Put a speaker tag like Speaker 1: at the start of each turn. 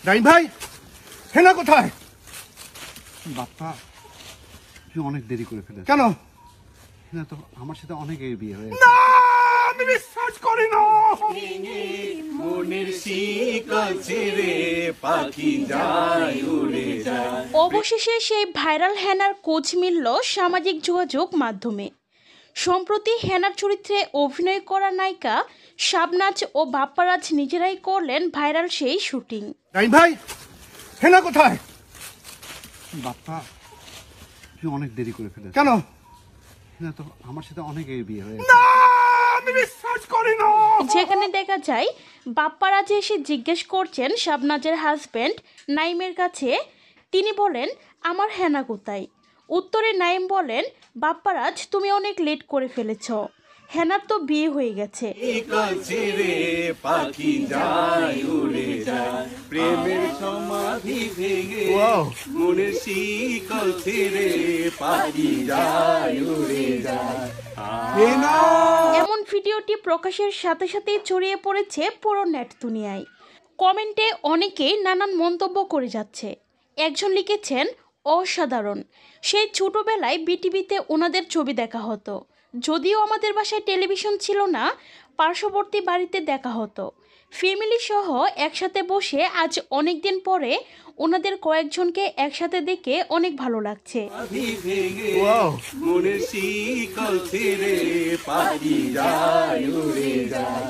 Speaker 1: Rhyme ভাই, হেনা কোথায়? বাপ্পা, তুই অনেক দেরি করে ফেলেছিস। কেন? হেনা তো আমার সাথে অনেক বিয়ে হয়ে গেছে। না, আমি বিশ্বাস করি না।
Speaker 2: মনের শিকল ছেড়ে পাখি যায় উড়ে যায়।
Speaker 3: অবশেষে সেই ভাইরাল হেনার খোঁজ মিলল সামাজিক যোগাযোগ মাধ্যমে। সম্প্রতি হেনার চরিত্রে অভিনয় করা নায়িকা শাবনাজ ও বাপ্পারাজ নিজেরাই করলেন ভাইরাল সেই শুটিং।
Speaker 1: রাইম ভাই, হেনা কোথায়? বাপ্পা, তুই অনেক দেরি করে ফেলেছিস। কেন? হেনা তো আমার সাথে অনেক বিয়ে হয়ে গেছে। না, আমি বিশ্বাস করি না।
Speaker 3: যেখানে দেখা যায় বাপ্পারাজ এসে জিজ্ঞেস করছেন শাবনাজের হাজবেন্ড নাইমের কাছে। তিনি বলেন, আমার হেনা কোথায়? উত্তরে নাইম বলেন, বাপ্পারাজ তুমি অনেক লেট করে ফেলেছ, হেনার তো বিয়ে হয়ে গেছে।
Speaker 2: শিকল ছেড়ে পাখি যায় উড়ে যায়। প্রেমের সমাধি ভেঙে মনের শিকল ছেড়ে পাখি যায় উড়ে যায়।
Speaker 3: এমন ভিডিওটি প্রকাশের সাথে সাথেই ছড়িয়ে পড়েছে পুরো নেট দুনিয়ায়। কমেন্টে অনেকেই নানান মন্তব্য করে যাচ্ছে। একজন লিখেছেন, অসাধারণ, সেই ছোটবেলায় বিটিভিতে ওনাদের ছবি দেখা হতো। যদিও আমাদের বাসায় টেলিভিশন ছিল না, পার্শ্ববর্তী বাড়িতে দেখা হতো। ফ্যামিলি সহ একসাথে বসে আজ অনেক দিন পরে ওনাদের কয়েকজনকে একসাথে দেখে অনেক ভালো লাগছে।
Speaker 2: মনের শিকল ছেড়ে পাখি যায় উড়ে যায়।